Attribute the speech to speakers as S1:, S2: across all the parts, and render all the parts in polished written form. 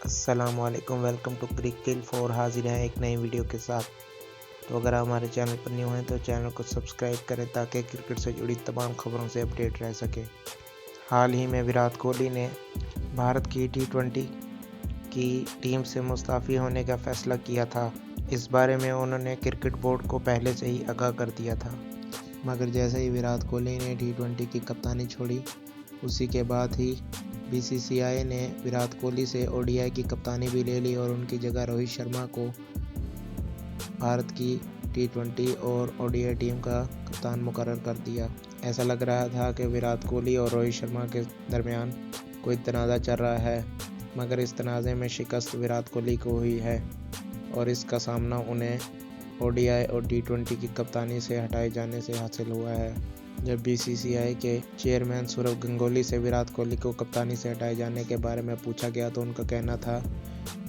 S1: अस्सलाम वालेकुम, welcome to cricket for. हाजिर हैं एक नई वीडियो के साथ। तो अगर आप हमारे चैनल पर न्यू हैं तो चैनल को सब्सक्राइब करें ताकि क्रिकेट से जुड़ी तमाम खबरों से अपडेट रह सके। हाल ही में विराट कोहली ने भारत की T20 की टीम से मुस्ताफ़ी होने का फैसला किया था। इस बारे में उन्होंने क्रिकेट बोर्ड को पहले से ही आगाह कर दिया था, मगर जैसे ही विराट कोहली ने T20 की कप्तानी छोड़ी, उसी के बाद ही BCCI ने विराट कोहली से ODI की कप्तानी भी ले ली और उनकी जगह रोहित शर्मा को भारत की T20 और ODI टीम का कप्तान मुकर्रर कर दिया। ऐसा लग रहा था कि विराट कोहली और रोहित शर्मा के दरमियान कोई तनाज़ा चल रहा है, मगर इस तनाज़े में शिकस्त विराट कोहली को हुई है और इसका सामना उन्हें ODI और T20 की कप्तानी से हटाए जाने से हासिल हुआ है। जब BCCI के चेयरमैन सौरव गंगुली से विराट कोहली को कप्तानी से हटाए जाने के बारे में पूछा गया तो उनका कहना था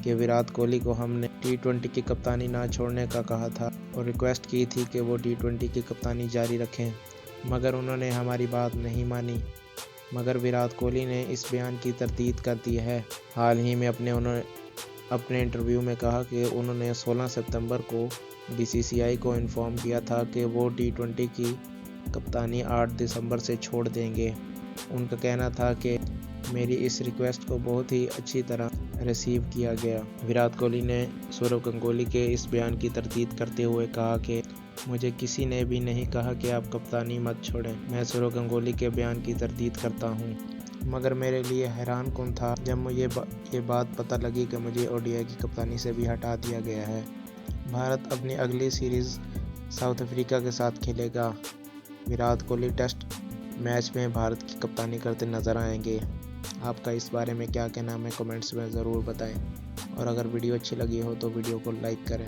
S1: कि विराट कोहली को हमने T20 की कप्तानी ना छोड़ने का कहा था और रिक्वेस्ट की थी कि वो T20 की कप्तानी जारी रखें, मगर उन्होंने हमारी बात नहीं मानी। मगर विराट कोहली ने इस बयान की तरदीद कर दी है। हाल ही में उन्होंने अपने इंटरव्यू में कहा कि उन्होंने 16 सितंबर को BCCI को इन्फॉर्म किया था कि वो T20 की कप्तानी 8 दिसंबर से छोड़ देंगे। उनका कहना था कि मेरी इस रिक्वेस्ट को बहुत ही अच्छी तरह रिसीव किया गया। विराट कोहली ने सौरव गंगुली के इस बयान की तरदीद करते हुए कहा कि मुझे किसी ने भी नहीं कहा कि आप कप्तानी मत छोड़ें। मैं सौरव गंगुली के बयान की तरदीद करता हूं, मगर मेरे लिए हैरान कुन था जब मुझे ये बात पता लगी कि मुझे ODI की कप्तानी से भी हटा दिया गया है। भारत अपनी अगली सीरीज़ साउथ अफ्रीका के साथ खेलेगा। विराट कोहली टेस्ट मैच में भारत की कप्तानी करते नजर आएंगे। आपका इस बारे में क्या कहना है, कमेंट्स में ज़रूर बताएं और अगर वीडियो अच्छी लगी हो तो वीडियो को लाइक करें।